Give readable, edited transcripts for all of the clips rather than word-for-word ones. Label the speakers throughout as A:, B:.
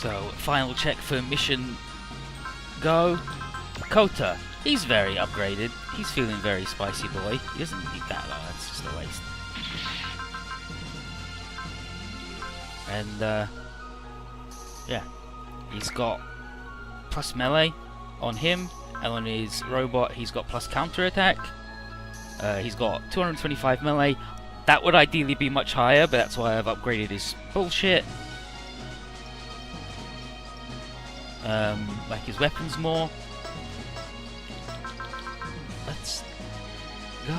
A: So, final check for mission go. Kota. He's very upgraded. He's feeling very spicy boy. He doesn't need that though, that's just a waste. And, yeah. He's got plus melee on him, and on his robot he's got plus counter attack. He's got 225 melee. That would ideally be much higher, but that's why I've upgraded his bullshit. Like his weapons more. Let's go.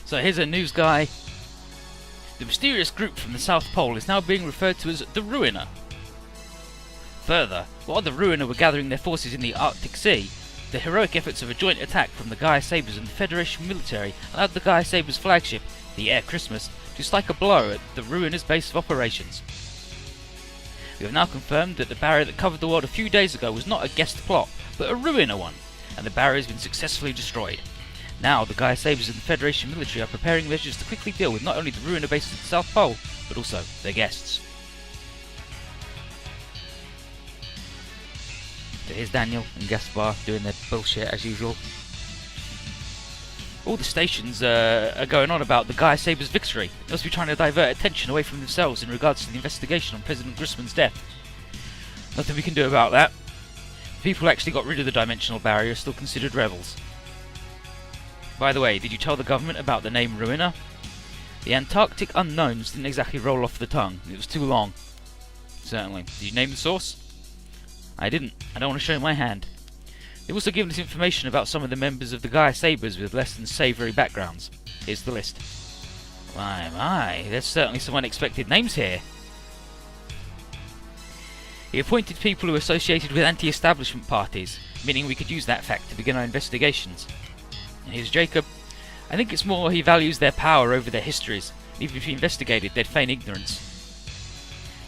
A: So here's a news guy. The mysterious group from the South Pole is now being referred to as the Ruiner. Further, while the Ruiner were gathering their forces in the Arctic Sea, the heroic efforts of a joint attack from the Gaia Sabres and the Federation military allowed the Gaia Sabres flagship, the Air Christmas, to strike a blow at the Ruiner's base of operations. We have now confirmed that the barrier that covered the world a few days ago was not a guest plot, but a Ruiner one, and the barrier has been successfully destroyed. Now, the Gaia Sabres and the Federation military are preparing measures to quickly deal with not only the Ruiner base at the South Pole, but also their guests. So here's Daniel and Gaspar doing their bullshit as usual. All the stations are going on about the Gaia Sabres' victory. They must be trying to divert attention away from themselves in regards to the investigation on President Grossman's death. Nothing we can do about that. The people who actually got rid of the dimensional barrier are still considered rebels. By the way, did you tell the government about the name Ruiner? The Antarctic unknowns didn't exactly roll off the tongue. It was too long. Certainly. Did you name the source? I didn't. I don't want to show my hand. They've also given us information about some of the members of the Gaia Sabres with less than savoury backgrounds. Here's the list. My, there's certainly some unexpected names here. He appointed people who are associated with anti-establishment parties, meaning we could use that fact to begin our investigations. And here's Jacob. I think it's more he values their power over their histories. Even if he investigated, they'd feign ignorance.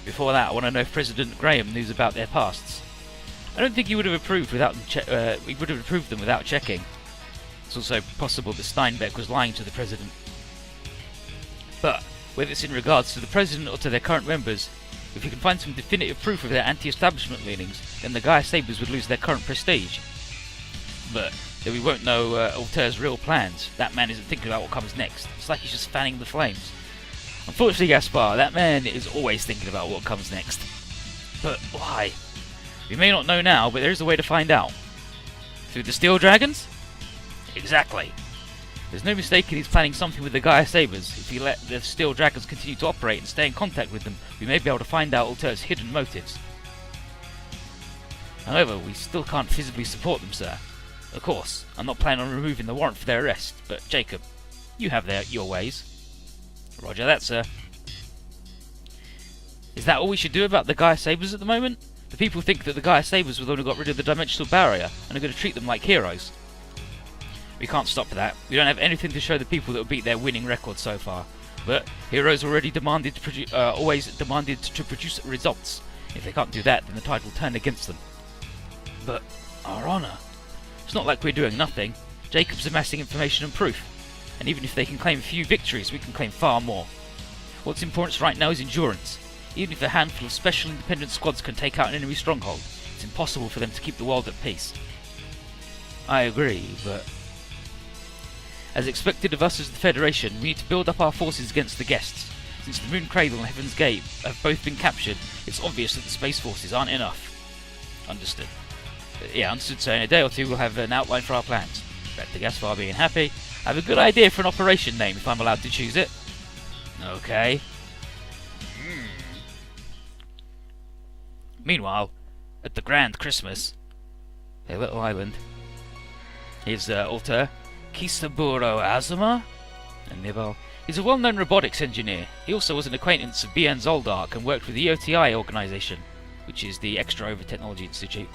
A: Before that, I want to know if President Graham knew about their pasts. I don't think he would have approved without he would have approved them without checking. It's also possible that Steinbeck was lying to the president. But whether it's in regards to the president or to their current members, if we can find some definitive proof of their anti-establishment leanings, then the Gaia Sabres would lose their current prestige. But then we won't know Alter's real plans. That man isn't thinking about what comes next. It's like he's just fanning the flames. Unfortunately, Gaspar, that man is always thinking about what comes next. But why? We may not know now, but there is a way to find out. Through the Steel Dragons? Exactly. There's no mistaking he's planning something with the Gaia Sabres. If we let the Steel Dragons continue to operate and stay in contact with them, we may be able to find out Alter's hidden motives. However, we still can't physically support them, sir. Of course, I'm not planning on removing the warrant for their arrest, but Jacob, you have your ways. Roger that, sir. Is that all we should do about the Gaia Sabres at the moment? The people think that the Gaia Sabres were the one who got rid of the dimensional barrier and are going to treat them like heroes. We can't stop that. We don't have anything to show the people that will beat their winning record so far. But heroes already always demanded to produce results. If they can't do that, then the tide will turn against them. But our honour. It's not like we're doing nothing. Jacob's amassing information and proof. And even if they can claim a few victories, we can claim far more. What's important right now is endurance. Even if a handful of special independent squads can take out an enemy stronghold, it's impossible for them to keep the world at peace. I agree, but as expected of us as the Federation, we need to build up our forces against the guests. Since the Moon Cradle and Heaven's Gate have both been captured, it's obvious that the Space Forces aren't enough. Understood. Yeah, understood, so in a day or two we'll have an outline for our plans. Back to Gaspar being happy. I have a good idea for an operation name if I'm allowed to choose it. Okay. Meanwhile, at the Grand Christmas, a little island, here's Alter, Kisaburo Azuma, and Nibal. He's a well-known robotics engineer. He also was an acquaintance of BN Zoldark and worked with the EOTI organization, which is the Extra Over Technology Institute,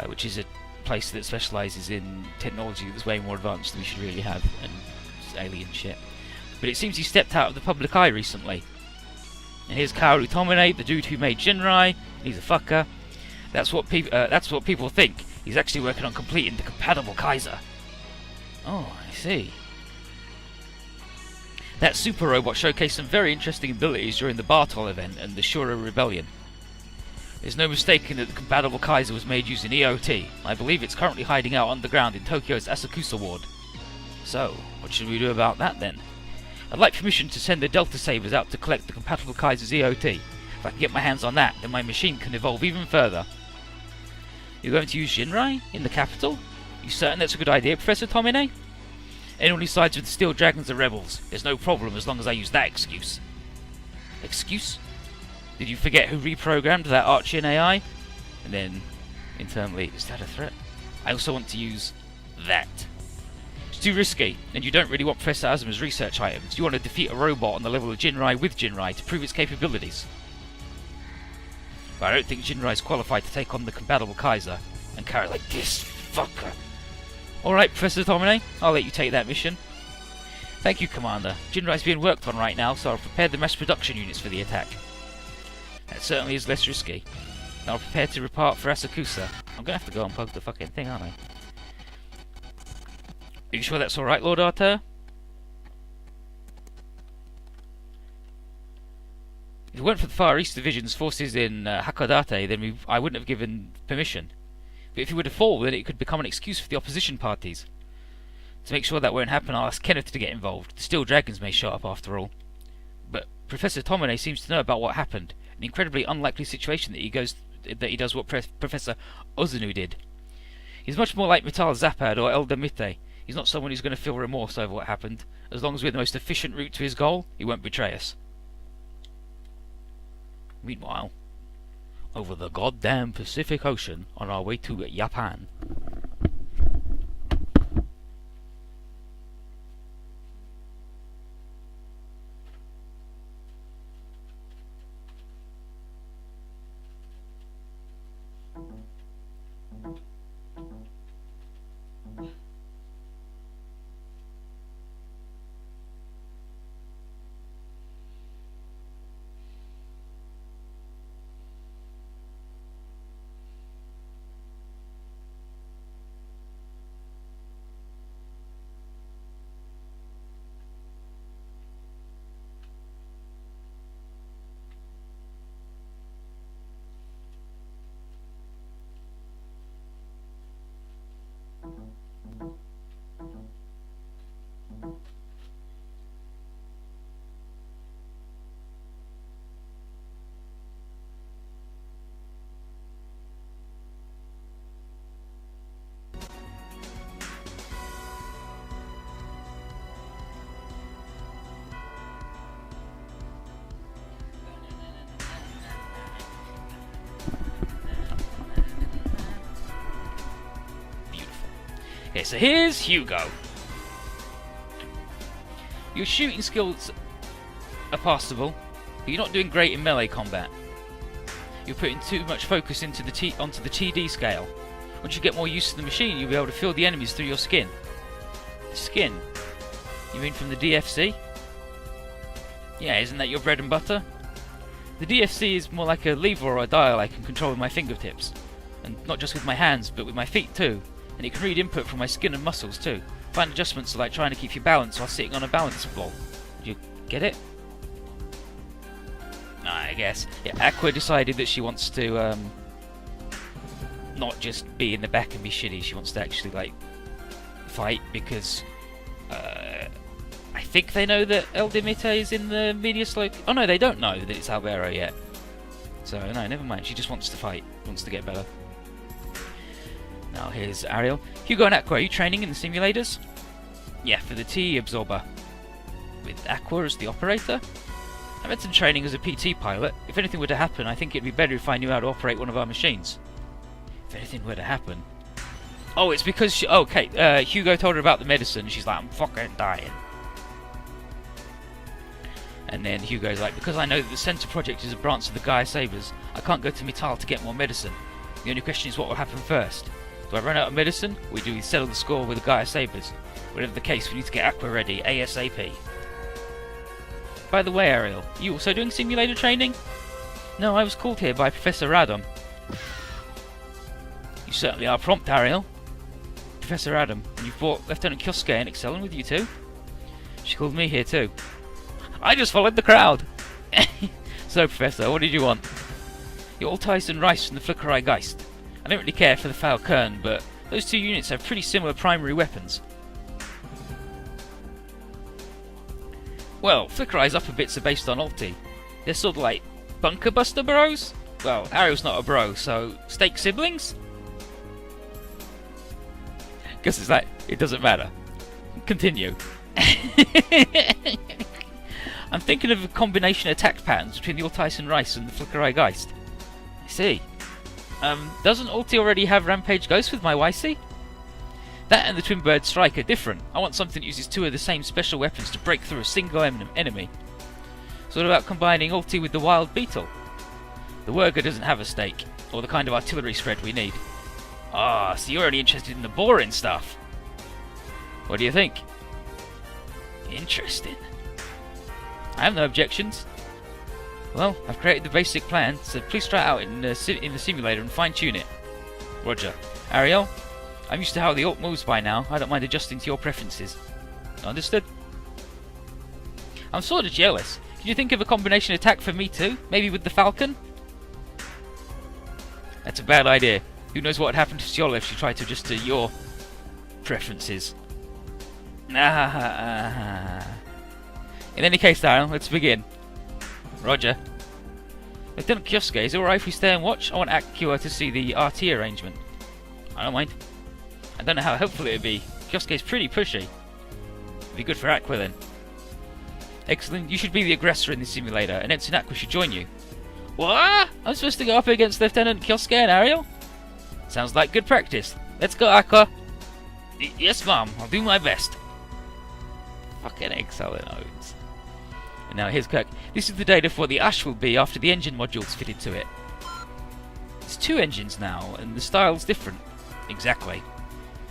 A: which is a place that specializes in technology that's way more advanced than we should really have, and alien shit. But it seems he stepped out of the public eye recently. And here's Kaoru Tomine, the dude who made Jinrai. He's a fucker. That's what people think. He's actually working on completing the compatible Kaiser. Oh, I see. That super robot showcased some very interesting abilities during the Bartol event and the Shura Rebellion. There's no mistaking that the compatible Kaiser was made using EOT. I believe it's currently hiding out underground in Tokyo's Asakusa ward. So, what should we do about that then? I'd like permission to send the Delta Sabers out to collect the compatible Kaiser's EOT. If I can get my hands on that, then my machine can evolve even further. You're going to use Jinrai in the capital? You certain that's a good idea, Professor Tomine? Anyone who sides with the Steel Dragons are rebels. There's no problem as long as I use that excuse. Excuse? Did you forget who reprogrammed that Archean AI? And then, internally, is that a threat? I also want to use that. It's too risky, and you don't really want Professor Azuma's research items. You want to defeat a robot on the level of Jinrai with Jinrai to prove its capabilities. But I don't think Jinrai's qualified to take on the compatible Kaiser and carry like this fucker. Alright, Professor Tomine, I'll let you take that mission. Thank you, Commander. Jinrai's being worked on right now, so I'll prepare the mass production units for the attack. That certainly is less risky. Now I'll prepare to depart for Asakusa. I'm gonna have to go and plug the fucking thing, aren't I? Are you sure that's alright, Lord Arthur? If it weren't for the Far East Division's forces in Hakodate, then I wouldn't have given permission. But if he were to fall, then it could become an excuse for the opposition parties. To make sure that won't happen, I'll ask Kenneth to get involved. The Steel Dragons may show up after all. But Professor Tomine seems to know about what happened. An incredibly unlikely situation that he does what Professor Ozunu did. He's much more like Metal Zapad or Elder Mitte. He's not someone who's going to feel remorse over what happened. As long as we're the most efficient route to his goal, he won't betray us. Meanwhile, over the goddamn Pacific Ocean on our way to Japan. Okay, so here's Hugo. Your shooting skills are passable, but you're not doing great in melee combat. You're putting too much focus onto the TD scale. Once you get more used to the machine, you'll be able to feel the enemies through your skin. Skin? You mean from the DFC? Yeah, isn't that your bread and butter? The DFC is more like a lever or a dial I can control with my fingertips. And not just with my hands, but with my feet too. And it can read input from my skin and muscles too. Fine adjustments are like trying to keep your balance while sitting on a balance ball. Do you get it? I guess. Yeah, Aqua decided that she wants to not just be in the back and be shitty. She wants to actually like fight because I think they know that El Dimite is in the media slope. Oh no, they don't know that it's Albero yet. So no, never mind. She just wants to fight. Wants to get better. Now here's Ariel. Hugo and Aqua, are you training in the simulators? Yeah, for the T absorber. With Aqua as the operator? I meant some training as a PT pilot. If anything were to happen, I think it'd be better if I knew how to operate one of our machines. If anything were to happen... Oh, it's because she... Oh, okay, Hugo told her about the medicine. She's like, I'm fucking dying. And then Hugo's like, because I know that the Center Project is a branch of the Gaia Sabers, I can't go to Mittal to get more medicine. The only question is what will happen first. Do I run out of medicine, or do we settle the score with the Gaia Sabers? Whatever the case, we need to get Aqua ready, ASAP. By the way, Ariel, are you also doing simulator training? No, I was called here by Professor Radom. You certainly are prompt, Ariel. Professor Adam, and you've brought Lieutenant Kyosuke and Excellion with you too? She called me here too. I just followed the crowd! So, Professor, what did you want? You're all Tyson Rice from the Flickerai Geist. I don't really care for the Falcon, but those two units have pretty similar primary weapons. Well, Flickerai's upper bits are based on ulti. They're sort of like bunker buster bros? Well, Ariel's not a bro, so stake siblings? Guess it's like, it doesn't matter. Continue. I'm thinking of a combination attack patterns between the Tyson Rice and the Flickerai Geist. I see. Doesn't ulti already have Rampage Ghost with my YC? That and the Twin Bird Strike are different. I want something that uses two of the same special weapons to break through a single enemy. So what about combining ulti with the Wild Beetle? The Wurga doesn't have a stake, or the kind of artillery spread we need. Ah, so you're only interested in the boring stuff. What do you think? Interesting. I have no objections. Well, I've created the basic plan, so please try it out in the simulator and fine-tune it. Roger. Ariel, I'm used to how the ult moves by now. I don't mind adjusting to your preferences. Understood? I'm sort of jealous. Can you think of a combination attack for me too? Maybe with the Falcon? That's a bad idea. Who knows what would happen to Siola if she tried to adjust to your preferences. In any case, Ariel, let's begin. Roger. Lieutenant Kyosuke, is it alright if we stay and watch? I want Akua to see the RT arrangement. I don't mind. I don't know how helpful it would be. Kyosuke's pretty pushy. It'd be good for Aqua then. Excellent. You should be the aggressor in the simulator, and Ensign Aqua should join you. What? I'm supposed to go up against Lieutenant Kyosuke and Ariel? Sounds like good practice. Let's go, Aqua. Yes, Mom. I'll do my best. Fucking excellent, Owens. And now here's Kirk. This is the data for what the Ash will be after the engine module's fitted to it. There's two engines now, and the style's different. Exactly.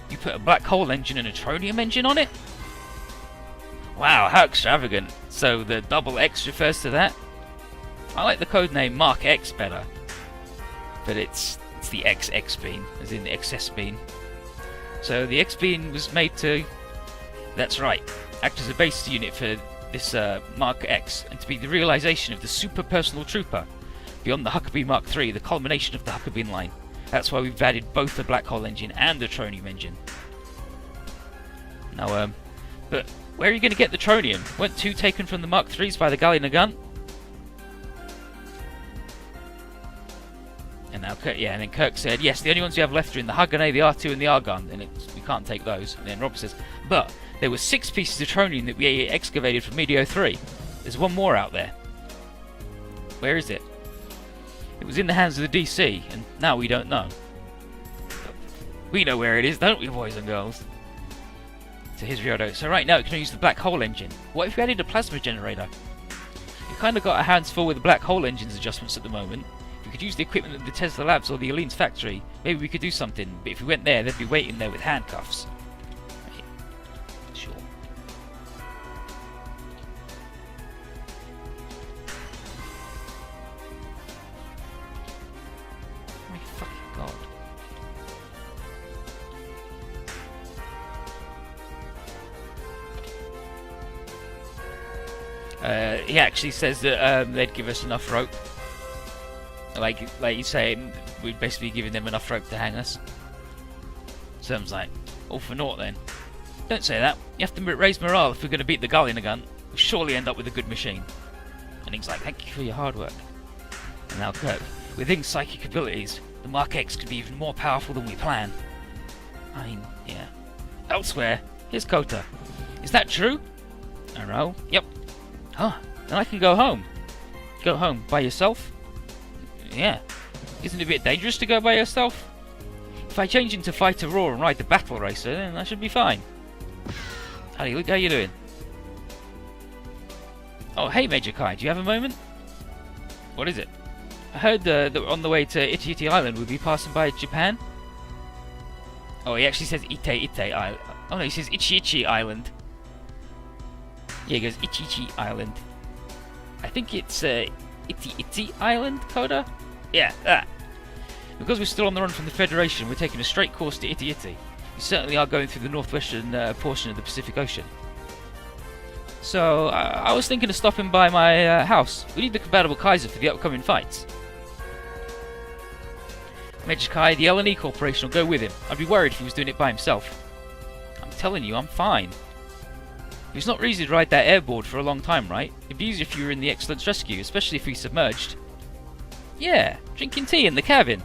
A: You put a black hole engine and a tronium engine on it? Wow, how extravagant. So the double X refers to that? I like the codename Mark X better. But it's the XX beam, as in the XS beam. So the X beam was made to, that's right, act as a base unit for this Mark X, and to be the realization of the super personal trooper beyond the Huckabee Mark III, the culmination of the Huckabee line. That's why we've added both the black hole engine and the tronium engine. Now, but where are you going to get the tronium? Weren't two taken from the Mark IIIs by the Gallia Nagant? And now Kirk, and then Kirk said, yes, the only ones we have left are in the Hagane, the R2 and the Argon, and we can't take those. And then Rob says, but there were 6 pieces of tronium that we excavated from Medio 3. There's one more out there. Where is it? It was in the hands of the DC, and now we don't know. We know where it is, don't we, boys and girls? So here's Ryodo. So right now it can use the black hole engine. What if we added a plasma generator? We've kind of got our hands full with the black hole engine's adjustments at the moment. If we could use the equipment at the Tesla Labs or the Aline's factory, maybe we could do something. But if we went there, they'd be waiting there with handcuffs. Sure. Oh my fucking god. He actually says that they'd give us enough rope. Like you say, we'd basically be giving them enough rope to hang us. So I was like, all for naught then. Don't say that. You have to raise morale if we're going to beat the Gallia Nagant. We'll surely end up with a good machine. And he's like, thank you for your hard work. And now Kirk, with Ing's psychic abilities, the Mark X could be even more powerful than we plan. I mean, yeah. Elsewhere, here's Kota. Is that true? Arrow? Yep. Huh. Then I can go home. Go home by yourself? Yeah. Isn't it a bit dangerous to go by yourself? If I change into Fighter Raw and ride the Battle Racer, then I should be fine. Howdy, look, how you doing? Oh, hey Major Kai, do you have a moment? What is it? I heard that on the way to Ichi Ichi Island we'll be passing by Japan. Oh, he actually says Ite Ite Island. Oh no, he says Ichi Ichi Island. Yeah, he goes Ichi Ichi Island. I think it's Iti Iti Island, Coda? Yeah, that. Because we're still on the run from the Federation, we're taking a straight course to Iti Iti. We certainly are going through the northwestern portion of the Pacific Ocean. So, I was thinking of stopping by my house. We need the compatible Kaiser for the upcoming fights. Major Kai, the L&E Corporation will go with him. I'd be worried if he was doing it by himself. I'm telling you, I'm fine. It's not easy to ride that airboard for a long time, right? It'd be easier if you were in the Excellence Rescue, especially if we submerged. Yeah, drinking tea in the cabin.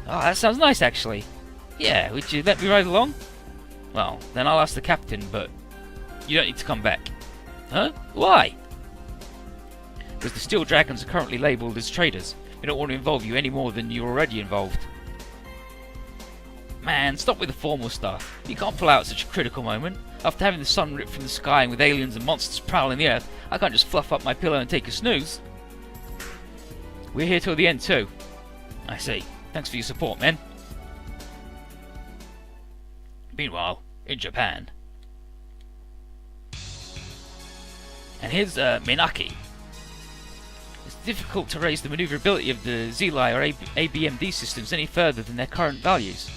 A: Oh, that sounds nice, actually. Yeah, would you let me ride along? Well, then I'll ask the captain, but you don't need to come back. Huh? Why? Because the Steel Dragons are currently labelled as traitors. We don't want to involve you any more than you're already involved. Man, stop with the formal stuff. You can't pull out such a critical moment. After having the sun ripped from the sky and with aliens and monsters prowling the earth, I can't just fluff up my pillow and take a snooze. We're here till the end too. I see. Thanks for your support, men. Meanwhile, in Japan. And here's Minaki. It's difficult to raise the maneuverability of the ZLI or ABMD systems any further than their current values.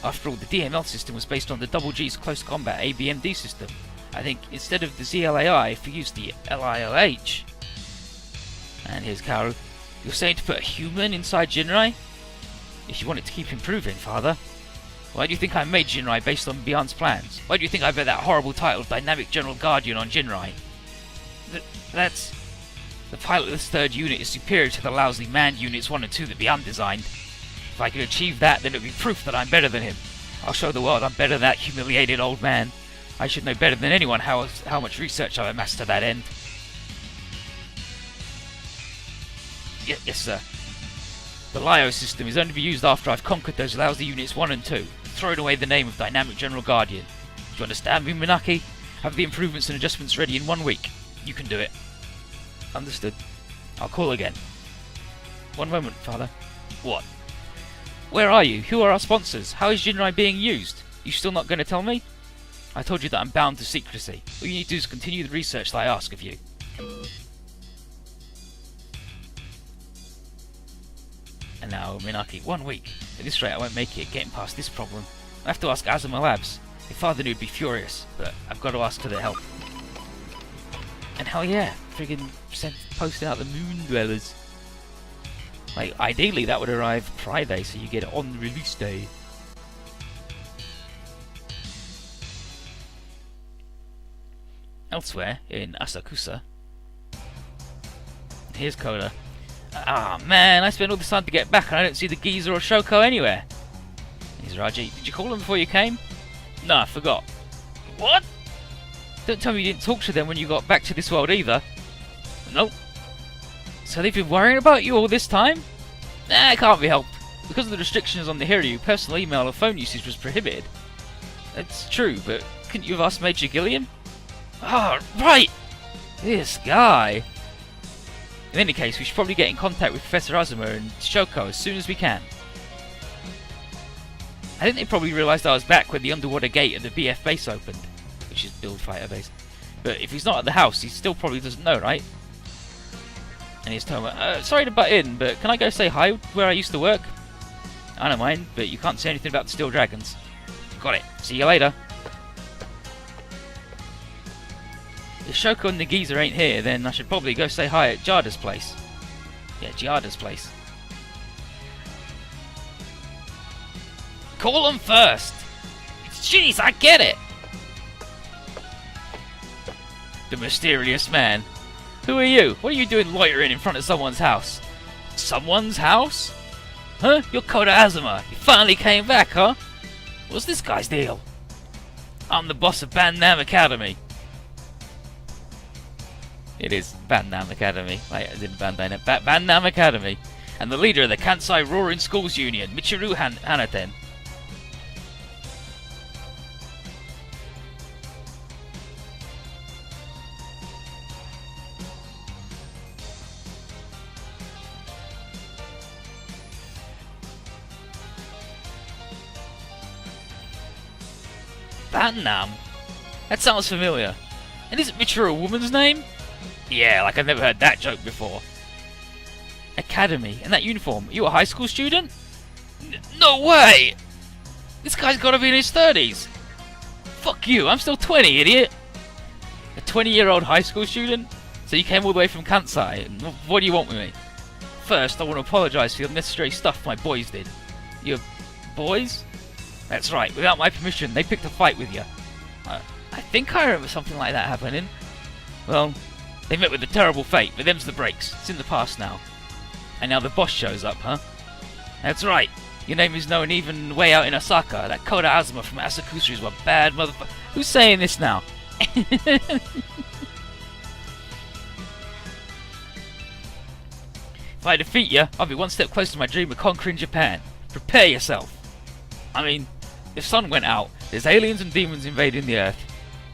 A: After all, the DML system was based on the Double G's close combat ABMD system. I think instead of the ZLAI, if we use the LIOH. And here's Kaoru. You're saying to put a human inside Jinrai? If you want it to keep improving, Father. Why do you think I made Jinrai based on Beyond's plans? Why do you think I bet that horrible title of Dynamic General Guardian on Jinrai? That's... The pilot of this third unit is superior to the lousy manned units 1 and 2 that Beyond designed. If I could achieve that, then it would be proof that I'm better than him. I'll show the world I'm better than that humiliated old man. I should know better than anyone how much research I've amassed to that end. Yes, sir. The LIO system is only to be used after I've conquered those lousy units 1 and 2, throwing away the name of Dynamic General Guardian. Do you understand me, Minaki? Have the improvements and adjustments ready in 1 week. You can do it. Understood. I'll call again. One moment, Father. What? Where are you? Who are our sponsors? How is Jinrai being used? You still not going to tell me? I told you that I'm bound to secrecy. All you need to do is continue the research that I ask of you. And now, Minaki, 1 week. At this rate, I won't make it getting past this problem. I have to ask Azuma Labs. If Father knew, he'd be furious, but I've got to ask for their help. And hell yeah, friggin' posting out the Moon Dwellers. Like, ideally that would arrive Friday, so you get it on the release day. Elsewhere, in Asakusa, here's Koda. Ah man, I spent all this time to get back and I don't see the geezer or Shoko anywhere. Here's Raji. Did you call them before you came? No, I forgot. What? Don't tell me you didn't talk to them when you got back to this world either. Nope. So they've been worrying about you all this time? Nah, it can't be helped. Because of the restrictions on the Hiryu, personal email or phone usage was prohibited. That's true, but couldn't you have asked Major Gilliam? Ah, right! This guy. In any case, we should probably get in contact with Professor Azuma and Shoko as soon as we can. I think they probably realised I was back when the underwater gate at the BF base opened, which is Build Fighter base. But if he's not at the house, he still probably doesn't know, right? And he's telling me, sorry to butt in, but can I go say hi where I used to work? I don't mind, but you can't say anything about the Steel Dragons. Got it. See you later. If Shoko and the geezer ain't here, then I should probably go say hi at Jada's place. Yeah, Jada's place. Call them first! Jeez, I get it! The mysterious man. Who are you? What are you doing loitering in front of someone's house? Someone's house? Huh? You're Koda Azuma. You finally came back, huh? What's this guy's deal? I'm the boss of Bandam Academy. It is Bandam Academy. Like, as in Bandai Bandam Academy. And the leader of the Kansai Roaring Schools Union, Michiru Hanaten. Bandam? That sounds familiar. And isn't Michiru a woman's name? Yeah, like I've never heard that joke before. Academy, and that uniform. Are you a high school student? No way! This guy's gotta be in his 30s! Fuck you, I'm still 20, idiot! A 20-year-old high school student? So you came all the way from Kansai, and what do you want with me? First, I want to apologise for the unnecessary stuff my boys did. Your boys? That's right, without my permission, they picked a fight with you. I think I remember something like that happening. Well, they met with a terrible fate, but them's the breaks. It's in the past now. And now the boss shows up, huh? That's right. Your name is known even way out in Osaka. That Koda Azuma from Asakusa is one bad motherfucker. Who's saying this now? If I defeat you, I'll be one step closer to my dream of conquering Japan. Prepare yourself. I mean, the sun went out. There's aliens and demons invading the Earth.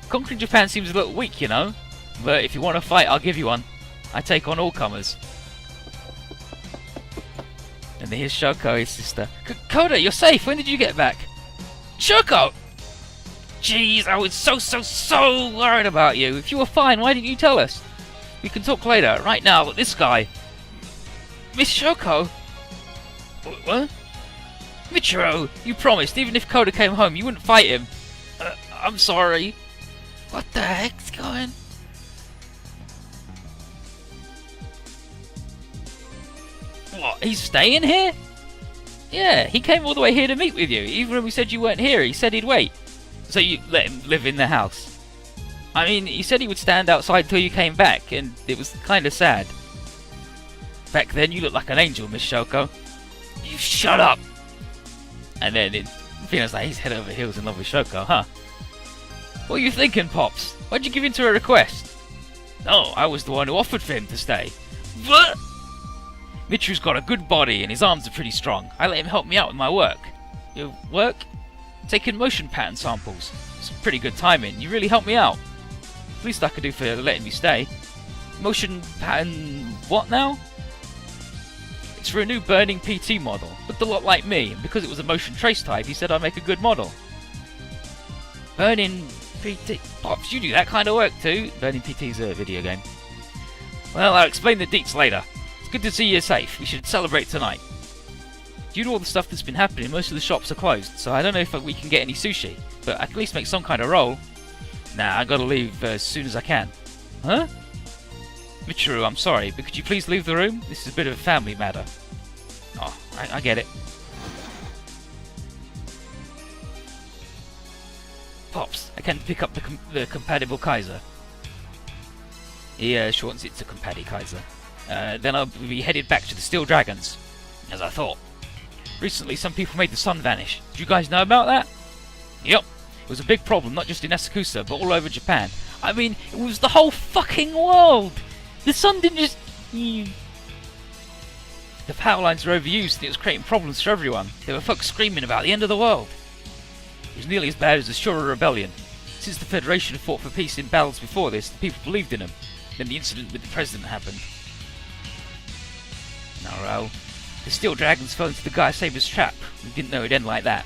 A: Conquering Japan seems a little weak, you know? But if you want to fight, I'll give you one. I take on all comers. And here's Shoko, his sister. Koda, you're safe. When did you get back? Shoko! Jeez, I was so worried about you. If you were fine, why didn't you tell us? We can talk later. Right now, this guy. Miss Shoko? What? Michiro, you promised, even if Koda came home, you wouldn't fight him. I'm sorry. What the heck's going? What, he's staying here? Yeah, he came all the way here to meet with you. Even when we said you weren't here, he said he'd wait. So you let him live in the house. I mean, he said he would stand outside till you came back, and it was kind of sad. Back then, you looked like an angel, Miss Shoko. You shut up! And then it feels like he's head over heels in love with Shoko, huh? What are you thinking, Pops? Why'd you give in to her request? No, I was the one who offered for him to stay. What? Michiru's got a good body and his arms are pretty strong. I let him help me out with my work. Your work? Taking motion pattern samples. It's pretty good timing. You really helped me out. Least I could do for letting me stay. Motion pattern what now? It's for a new Burning PT model. Looked a lot like me, and because it was a motion trace type, he said I'd make a good model. Burning PT... Pops, you do that kind of work too? Burning PT's a video game. Well, I'll explain the deets later. It's good to see you're safe. We should celebrate tonight. Due to all the stuff that's been happening, most of the shops are closed, so I don't know if we can get any sushi, but I can at least make some kind of roll. Nah, I gotta leave as soon as I can. Huh? Michiru, I'm sorry, but could you please leave the room? This is a bit of a family matter. Oh, I get it. Pops, I can't pick up the compatible Kaiser. He shortens it to Compati Kaiser. Then I'll be headed back to the Steel Dragons, as I thought. Recently, some people made the sun vanish. Did you guys know about that? Yep. It was a big problem, not just in Asakusa, but all over Japan. I mean, it was the whole fucking world! The sun didn't just... The power lines were overused and it was creating problems for everyone. There were folks screaming about the end of the world. It was nearly as bad as the Shura Rebellion. Since the Federation had fought for peace in battles before this, the people believed in them. Then the incident with the President happened. No, the Steel Dragons fell into the Gaia Saber's trap. We didn't know it'd end like that.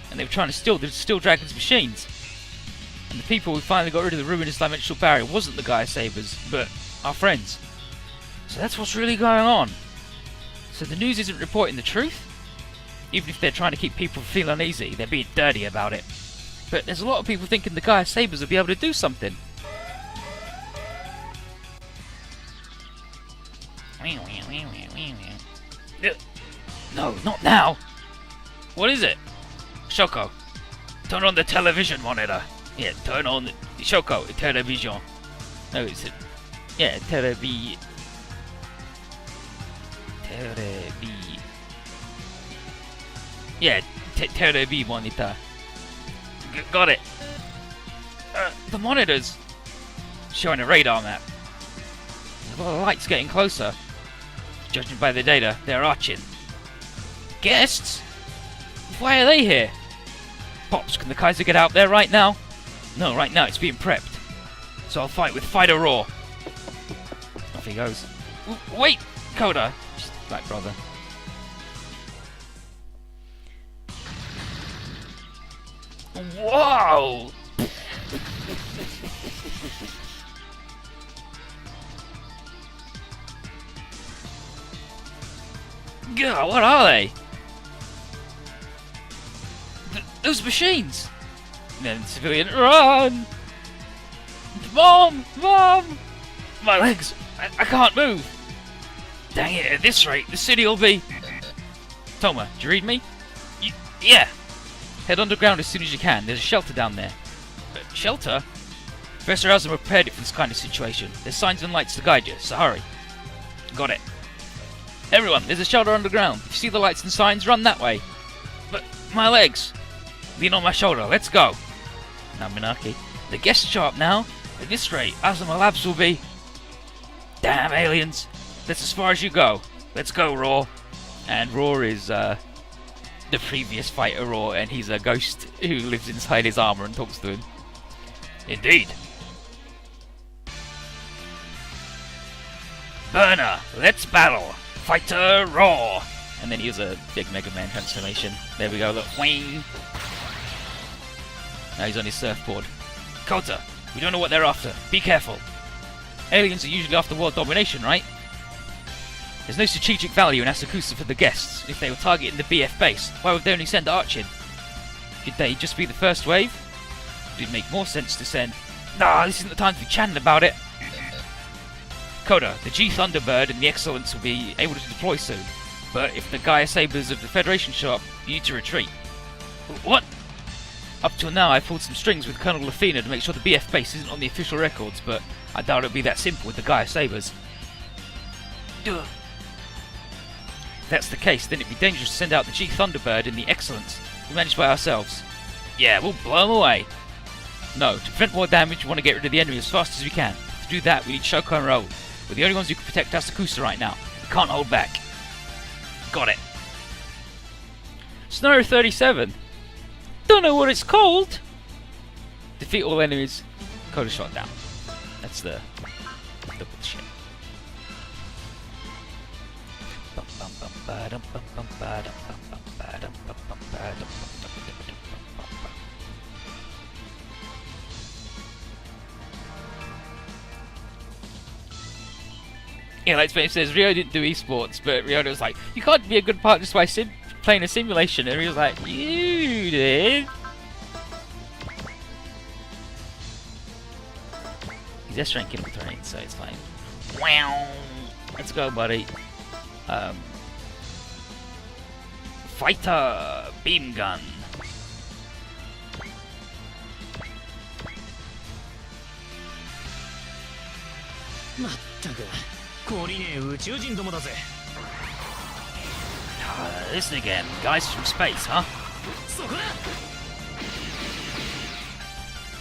A: And they were trying to steal the Steel Dragons' machines. And the people who finally got rid of the ruinous dimensional barrier wasn't the Gaia Sabers, but our friends. So that's what's really going on. So the news isn't reporting the truth? Even if they're trying to keep people from feeling uneasy, they're being dirty about it. But there's a lot of people thinking the Gaia Sabers will be able to do something. No, not now! What is it? Shoko, turn on the television monitor. Yeah, turn on the... Shoko, television. No, it's a... Yeah, televi... Yeah, televi monitor. Got it. The monitors showing a radar map. There's a lot of lights getting closer. Judging by the data, they're arching. Guests? Why are they here? Pops, can the Kaiser get out there right now? No, right now it's being prepped. So I'll fight with Fighter Raw. Off he goes. Wait, Koda! Just like brother. Whoa! God, what are they? Those machines! And then civilian, run! Mom! Mom! My legs! I can't move! Dang it, at this rate, the city will be... Toma, do you read me? Yeah! Head underground as soon as you can. There's a shelter down there. Shelter? Professor Azuma prepared it for this kind of situation. There's signs and lights to guide you, so hurry. Got it. Everyone, there's a shelter underground. If you see the lights and signs, run that way. But my legs! Lean on my shoulder, let's go! Now, Minaki, the guests show up now. At this rate, Azuma Labs will be... Damn aliens! That's as far as you go. Let's go, Raw. And Raw is the previous fighter Raw, and he's a ghost who lives inside his armor and talks to him. Indeed. Burner, let's battle. Fighter Raw. And then he has a big Mega Man transformation. There we go, look. Wing. Now he's on his surfboard. Kota, we don't know what they're after. Be careful. Aliens are usually after world domination, right? There's no strategic value in Asakusa for the guests. If they were targeting the BF base, why would they only send Arch in? Could they just be the first wave? It'd make more sense to send... Nah, this isn't the time to be chatting about it. Koda, the G Thunderbird and the Excellence will be able to deploy soon. But if the Gaia Sabers of the Federation show up, you need to retreat. What? Up till now, I pulled some strings with Colonel Athena to make sure the BF base isn't on the official records, but I doubt it'll be that simple with the Gaia Sabers. Duh. If that's the case, then it'd be dangerous to send out the G Thunderbird and the Excellence. We manage by ourselves. Yeah, we'll blow them away. No, to prevent more damage, we want to get rid of the enemy as fast as we can. To do that, we need Shoko and Raoul. We're the only ones who can protect Asakusa right now. We can't hold back. Got it. Scenario 37. Don't know what it's called. Defeat all enemies. Koda shot down. That's the bullshit. Yeah, like Spain says, Rio didn't do esports, but Rio was like, you can't be a good part just by playing a simulation, and Rio's like, you did. He's S rank killing terrain, so it's fine. Wow. Let's go, buddy. Fighter beam gun. Listen again, guys from space, huh?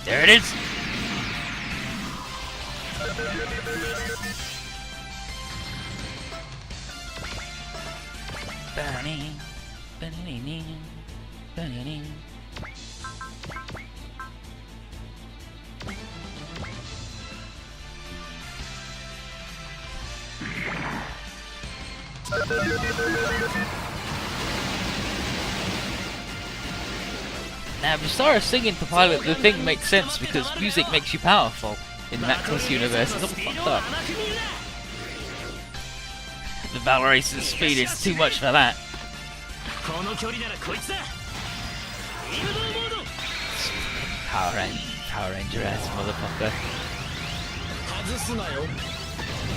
A: There it is. Now, if you start singing to Pilot, the thing makes sense because music makes you powerful in the Macross universe. It's all fucked up. The Valerace's speed is too much for that. Power Ranger ass motherfucker.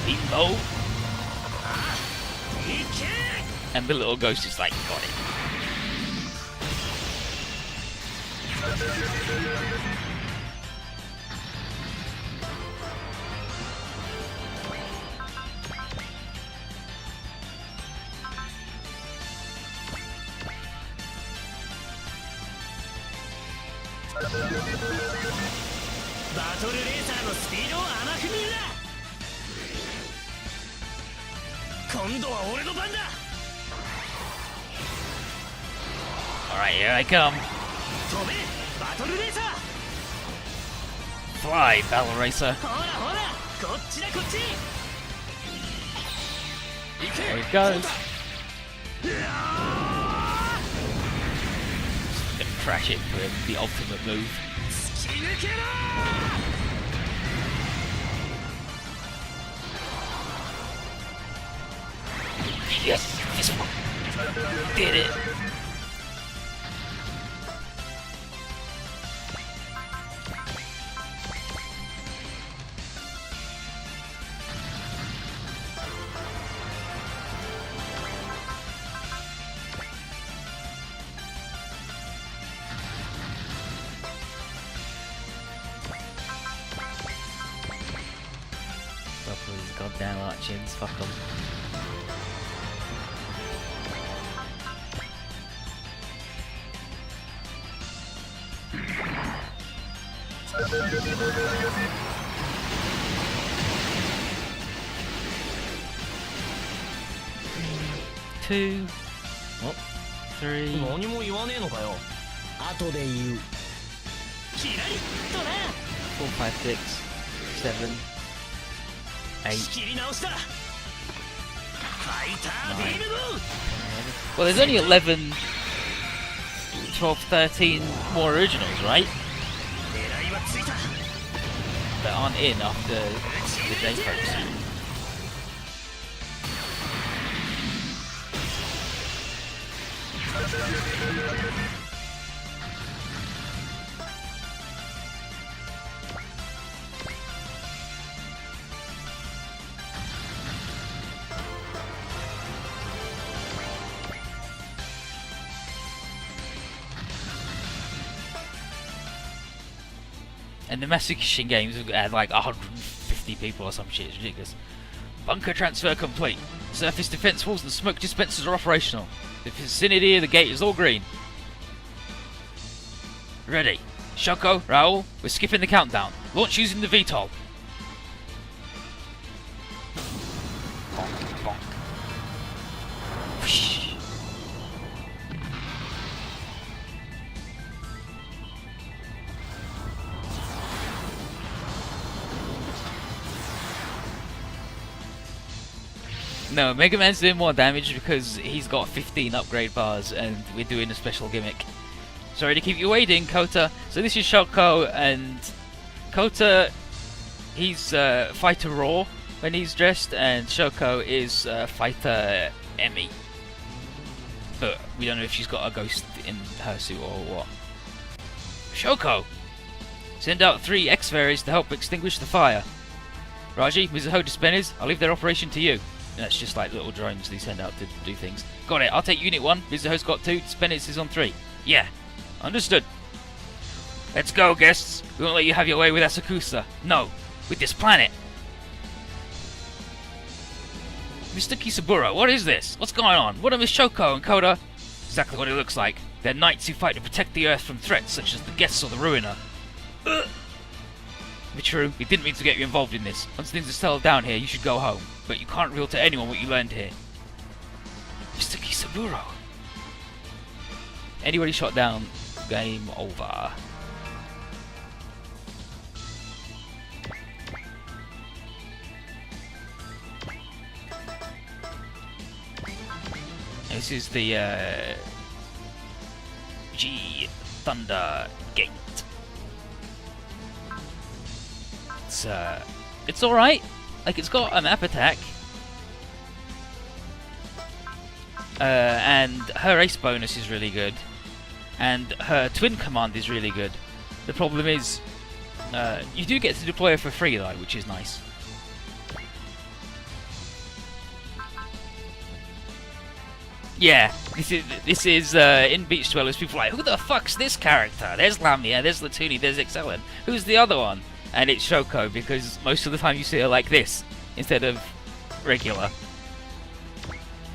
A: Bimbo. And the little ghost is like, got it. Alright, here I come. Fly, Battle Racer. There it goes. Gonna crash it for the ultimate move. Yes, this one did it. Damn Archins, fuck them. Two. Oh, three.
B: 何も言わねえのかよ。後で言う。キラリとな。
A: 4, 5, 6, 7, 8.
B: 仕切り直しだ。ファイターフィールド。
A: Well, there's only 11, 12, 13 more originals, right?
B: 狙いはついた。
A: That aren't in after the J-Folks. And the Master Kishin games had like 150 people or some shit, it's ridiculous. Bunker transfer complete. Surface defense walls and smoke dispensers are operational. The vicinity of the gate is all green. Ready. Shoko, Raoul, we're skipping the countdown. Launch using the VTOL. Bonk, bonk. Whoosh. No, Mega Man's doing more damage because he's got 15 upgrade bars and we're doing a special gimmick. Sorry to keep you waiting, Kota. So this is Shoko, and Kota, he's Fighter Raw when he's dressed, and Shoko is Fighter Emmy. But we don't know if she's got a ghost in her suit or what. Shoko! Send out 3 X-Fairies to help extinguish the fire. Raji, Mizuho Dispenners, I'll leave their operation to you. And that's just like little drones they send out to do things. Got it, I'll take Unit 1, Mizuho's got 2, Dispenners is on 3. Yeah, understood. Let's go, guests. We won't let you have your way with Asakusa. No, with this planet. Mr. Kisaburo, what is this? What's going on? What are Miss Shoko and Koda? Exactly what it looks like. They're knights who fight to protect the Earth from threats such as the guests or the Ruiner. Be true, we didn't mean to get you involved in this. Once things are settled down here, you should go home. But you can't reveal to anyone what you learned here. Mr. Kisaburo. Anybody shot down, game over. This is the G Thunder Gate. It's alright. Like, it's got a map attack. And her ace bonus is really good. And her twin command is really good. The problem is, you do get to deploy her for free though, which is nice. Yeah, this is in Beach Dwellers, people are like, who the fuck's this character? There's Lamia, there's Latuni, there's Excellent. Who's the other one? And it's Shoko, because most of the time you see her like this, instead of regular.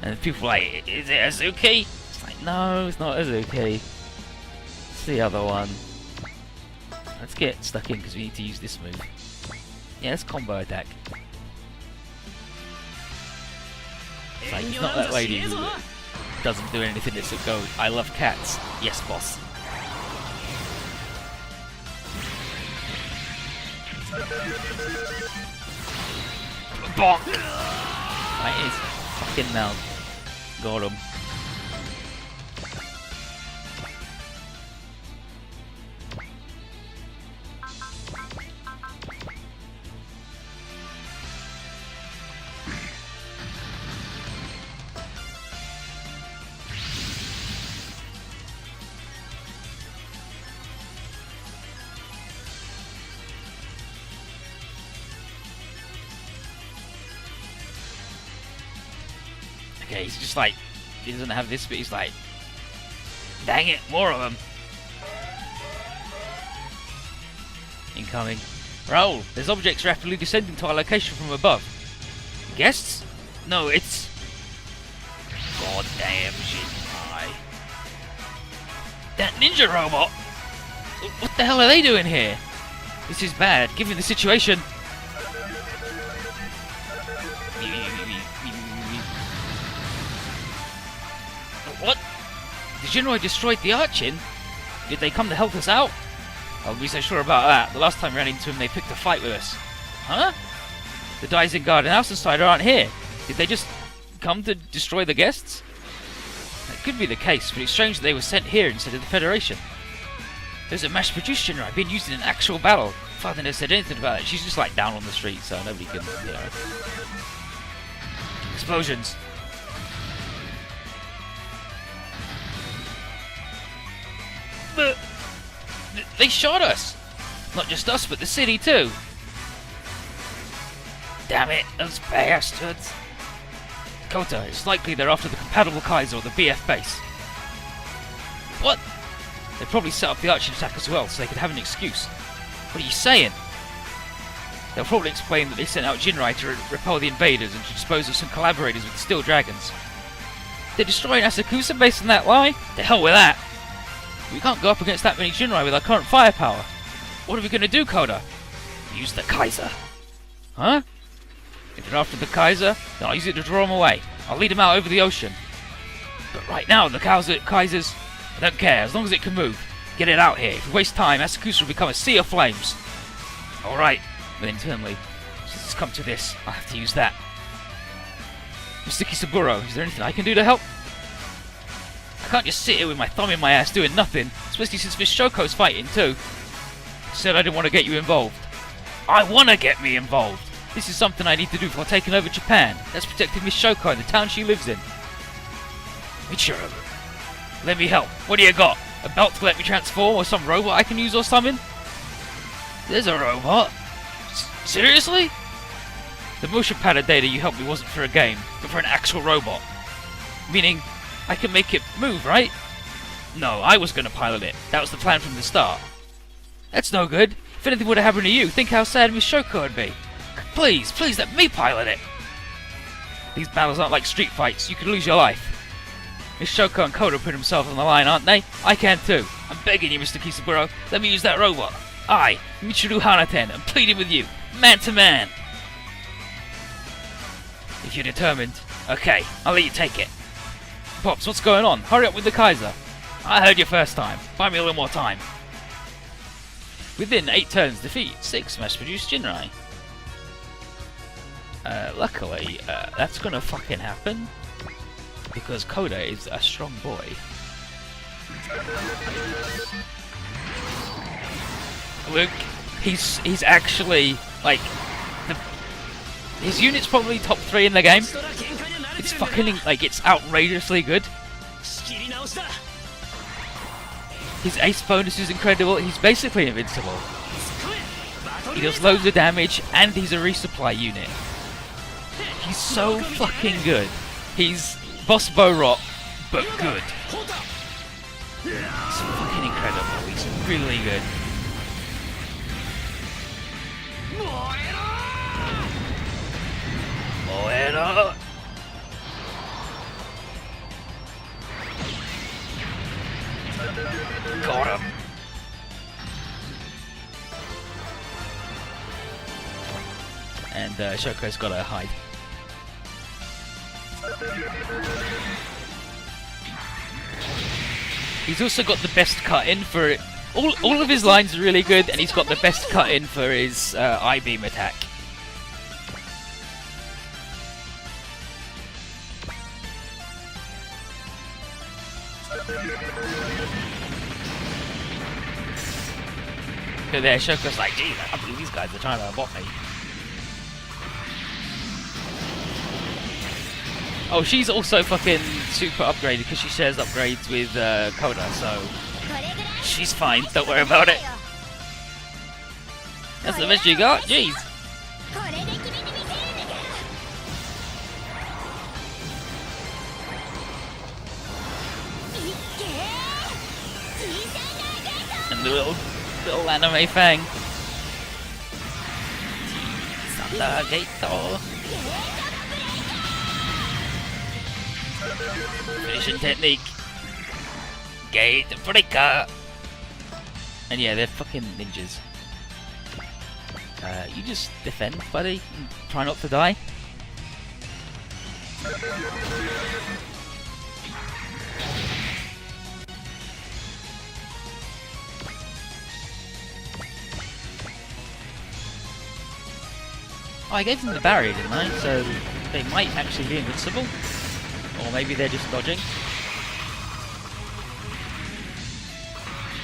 A: And people are like, is it Azuki? It's like, no, it's not Azuki. It's the other one. Let's get stuck in, because we need to use this move. Yeah, let's combo attack. It's like, it's not that lady who doesn't do anything except go, I love cats. Yes, boss. Bonk! Right, his fucking mouth. Got him. Okay, he's just like, he doesn't have this, but he's like, dang it, more of them. Incoming. Raoul, there's objects rapidly descending to our location from above. Guests? No, it's... Goddamn Jinrai. That ninja robot? What the hell are they doing here? This is bad, given the situation. What? The Jinrai destroyed the Archin? Did they come to help us out? I wouldn't be so sure about that. The last time we ran into them, they picked a fight with us. Huh? The Daisengard and Außenseiter aren't here. Did they just come to destroy the guests? That could be the case, but it's strange that they were sent here instead of the Federation. There's a mass-produced Jinrai being used in an actual battle. Father never said anything about it. She's just like down on the street, so nobody can hear her. Explosions. But they shot us! Not just us, but the city too! Damn it, those bastards! Kota, it's likely they're after the compatible Kaiser or the BF base. What? They probably set up the Archin attack as well, so they could have an excuse. What are you saying? They'll probably explain that they sent out Jinrai to repel the invaders and to dispose of some collaborators with Steel Dragons. They're destroying Asakusa based on that lie? The hell with that! We can't go up against that many Jinrai with our current firepower. What are we going to do, Koda? Use the Kaiser. Huh? If they're after the Kaiser, then I'll use it to draw them away. I'll lead them out over the ocean. But right now, the Kaisers... I don't care, as long as it can move. Get it out here. If we waste time, Asakusa will become a sea of flames. Alright, but internally, since it's come to this, I'll have to use that. Mr. Kisaburo, is there anything I can do to help? I can't just sit here with my thumb in my ass doing nothing, especially since Miss Shoko's fighting too. I said I didn't want to get you involved. I want to get me involved! This is something I need to do before taking over Japan. That's protecting Miss Shoko and the town she lives in. Michiro, let me help. What do you got? A belt to let me transform, or some robot I can use or summon? There's a robot? Seriously? The motion pattern data you helped me wasn't for a game, but for an actual robot. Meaning, I can make it move, right? No, I was going to pilot it. That was the plan from the start. That's no good. If anything would have happened to you, think how sad Miss Shoko would be. Please, please let me pilot it. These battles aren't like street fights. You could lose your life. Miss Shoko and Koda put themselves on the line, aren't they? I can too. I'm begging you, Mr. Kisaburo. Let me use that robot. I, Michiru Hanaten, am pleading with you, man to man. If you're determined, okay, I'll let you take it. Pops, what's going on? Hurry up with the Kaiser. I heard you first time. Buy me a little more time. Within 8 turns, defeat 6 mass-produced Jinrai. Luckily, that's gonna fucking happen. Because Koda is a strong boy. Look, he's actually, like, his unit's probably top 3 in the game. It's fucking, like, it's outrageously good. His ace bonus is incredible. He's basically invincible. He does loads of damage, and he's a resupply unit. He's so fucking good. He's Boss Bo-Rot, but good. It's fucking incredible. He's really good. Moera! Got him. And Shoko's got to hide. He's also got the best cut-in for it. All of his lines are really good, and he's got the best cut-in for his I-beam attack. So there, Shoko's like, geez, I can't believe these guys are trying to bot me. Oh, she's also fucking super upgraded because she shares upgrades with Koda, so she's fine, don't worry about it. That's the best you got? Jeez. And the little anime fang. Thunder Gator. Finishing technique. Gate breaker. And yeah, they're fucking ninjas. You just defend, buddy, and try not to die. Oh, I gave them the barrier, didn't I? So they might actually be invincible. Or maybe they're just dodging.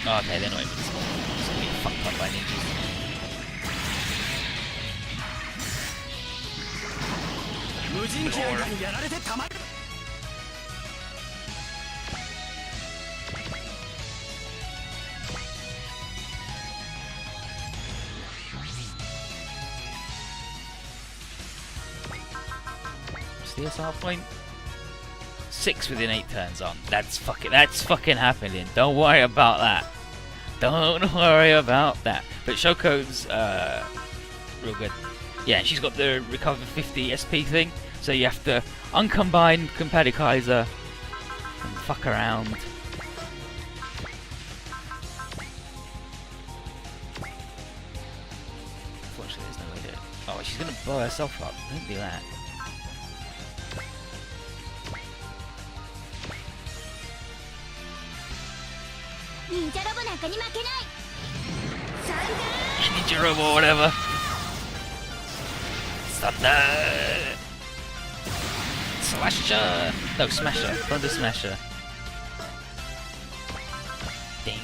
A: Oh, okay, they're not invincible. Just gonna get fucked up by ninjas. CSR point 6 within 8 turns on. That's fucking happening. Don't worry about that. Don't worry about that. But Shoko's real good. Yeah, she's got the recover 50 SP thing, so you have to uncombine Compati Kaiser and fuck around. Unfortunately, there's no way to. Oh, she's gonna blow herself up. Don't do that. Ninja Robo or whatever. Thunder! Slasher! No, Smasher. Thunder Smasher. Ding.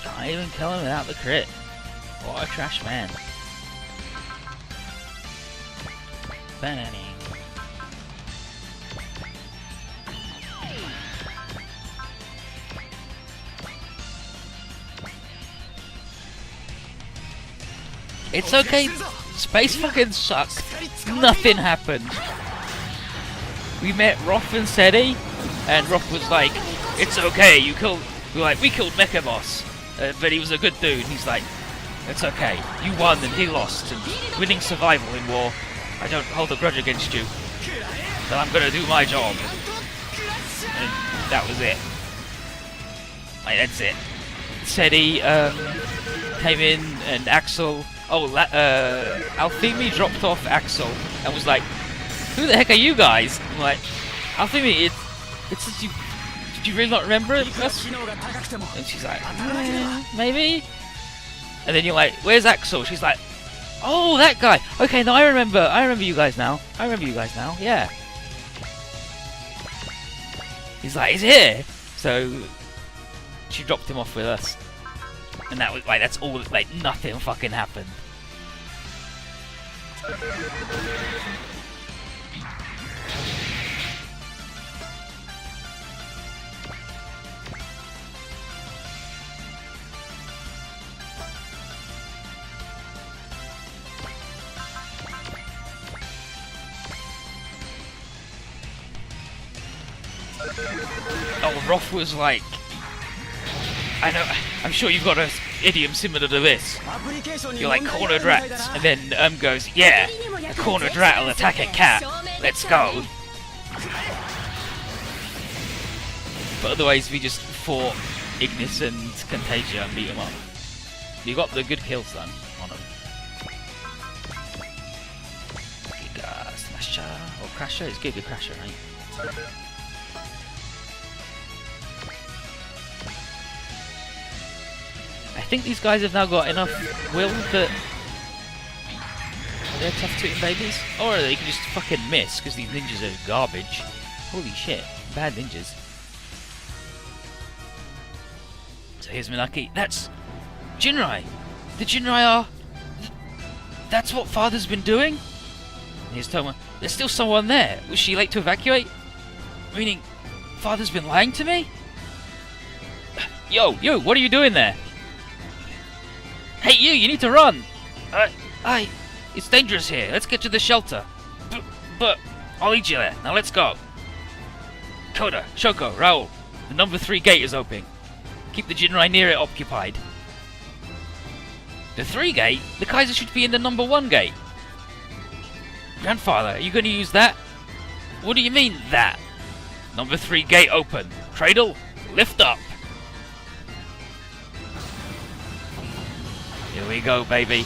A: Can't even kill him without the crit. What a trash man. Banning. It's okay. Space fucking sucked. Nothing happened. We met Roth and Seti, and Roth was like, "It's okay. You killed." We were like, "We killed Mecha Boss," but he was a good dude. He's like, "It's okay. You won and he lost. And winning survival in war. I don't hold a grudge against you. But I'm gonna do my job." And that was it. Like, that's it. Seti came in and Axel. Oh, Althemi dropped off Axel and was like, "Who the heck are you guys?" I'm like, "Althemi, it's just you. Did you really not remember it?" And she's like, "Maybe." And then you're like, "Where's Axel?" She's like, "Oh, that guy. Okay, no, I remember you guys now. Yeah." He's like, "He's here." So she dropped him off with us. And that was like, that's all, like, nothing fucking happened. Oh, Roth was like, I know, I'm sure you've got an idiom similar to this. You're like, cornered rats, and then goes, "Yeah, a cornered rat will attack a cat. Let's go." But otherwise, we just fought Ignis and Contagia and beat them up. You got the good kills done on them. Giga Smasher or Crasher? It's Giga Crasher, right? I think these guys have now got enough will that they're tough to babies. Or they can just fucking miss, because these ninjas are garbage. Holy shit, bad ninjas. So here's Minaki. That's Jinrai! The Jinrai are... That's what Father's been doing? And here's Toma. There's still someone there. Was she late to evacuate? Meaning, Father's been lying to me? Yo, what are you doing there? Hey you need to run! It's dangerous here, let's get to the shelter. But, I'll lead you there, now let's go. Koda, Shoko, Raul, The number 3 gate is open. Keep the Jinrai near it occupied. The 3 gate? The Kaiser should be in the number 1 gate. Grandfather, are you going to use that? What do you mean, that? Number 3 gate open. Cradle, lift up. Here we go, baby.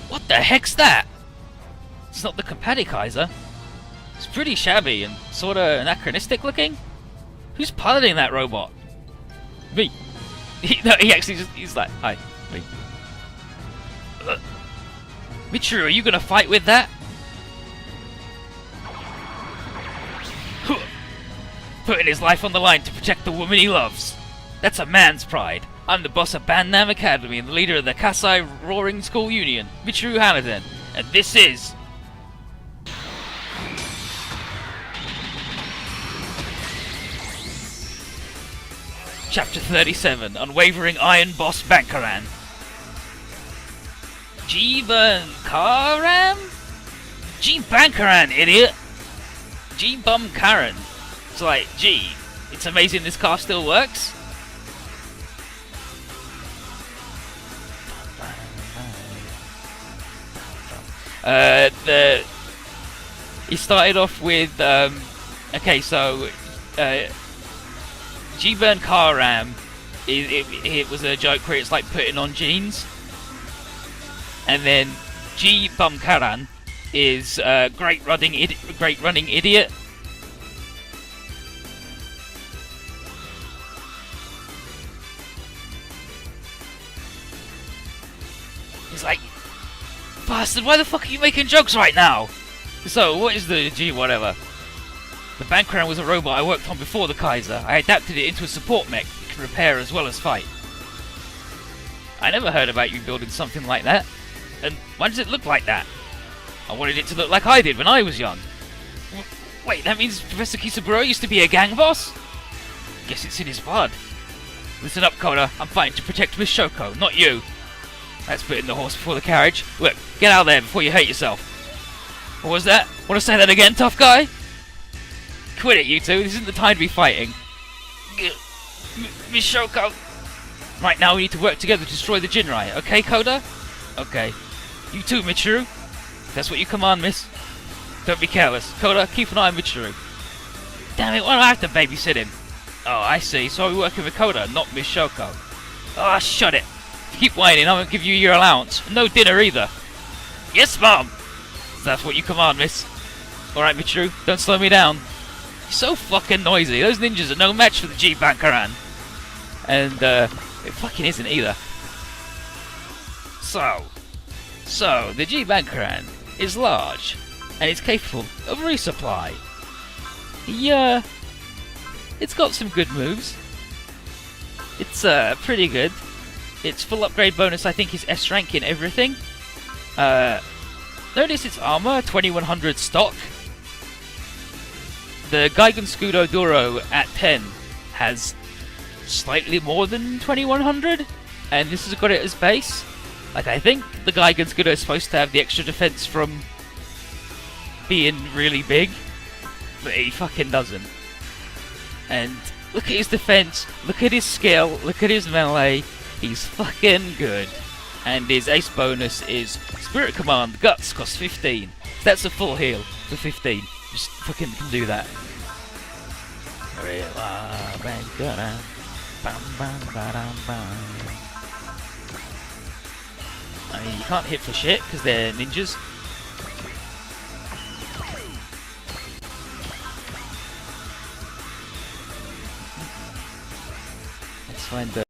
A: What the heck's that? It's not the Compati Kaiser. It's pretty shabby and sorta anachronistic looking. Who's piloting that robot? Me. He actually he's like, hi, me. Michiru, are you gonna fight with that? Putting his life on the line to protect the woman he loves. That's a man's pride. I'm the boss of Bandam Academy and the leader of the Kasai Roaring School Union, Michiru Hanaden, and this is... Chapter 37, Unwavering Iron Boss Bankaran. G-Bun Karam? G-Bankaran, idiot! G-Bum Karen. It's like, gee, it's amazing this car still works. He started off with, okay, so, G-Burn Car Ram, it was a joke where it's like putting on jeans. And then G-Bum Karan is, great running idiot. He's like, bastard, why the fuck are you making jokes right now? So, what is the G whatever? The Bankaran was a robot I worked on before the Kaiser. I adapted it into a support mech that can repair as well as fight. I never heard about you building something like that. And why does it look like that? I wanted it to look like I did when I was young. Wait, that means Professor Kisaburo used to be a gang boss? Guess it's in his blood. Listen up, Koda. I'm fighting to protect Miss Shoko, not you. That's putting the horse before the carriage. Look, get out there before you hurt yourself. What was that? Want to say that again, tough guy? Quit it, you two. This isn't the time to be fighting. Miss Shoko. Right now, we need to work together to destroy the Jinrai. Okay, Koda? Okay. You too, Michiru. If that's what you command, miss. Don't be careless. Koda, keep an eye on Michiru. Damn it, why do I have to babysit him? Oh, I see. So we're working with Koda, not Miss Shoko. Ah, shut it. If you keep whining, I won't give you your allowance. No dinner either. Yes, Mom! That's what you command, miss. Alright, Michiru, don't slow me down. You're so fucking noisy. Those ninjas are no match for the G-Bankaran. And, it fucking isn't either. So, the G-Bankaran is large, and it's capable of resupply. Yeah, it's got some good moves. It's, pretty good. Its full upgrade bonus, I think, is S rank in everything. Notice its armor, 2100 stock. The Gaigan Scudo Duro at 10 has slightly more than 2100, and this has got it as base. Like, I think the Gaigan Scudo is supposed to have the extra defense from being really big, but he fucking doesn't. And look at his defense, look at his skill, look at his melee. He's fucking good. And his ace bonus is Spirit Command, Guts, costs 15. That's a full heal for 15. Just fucking can do that. I mean, you can't hit for shit because they're ninjas. Let's find the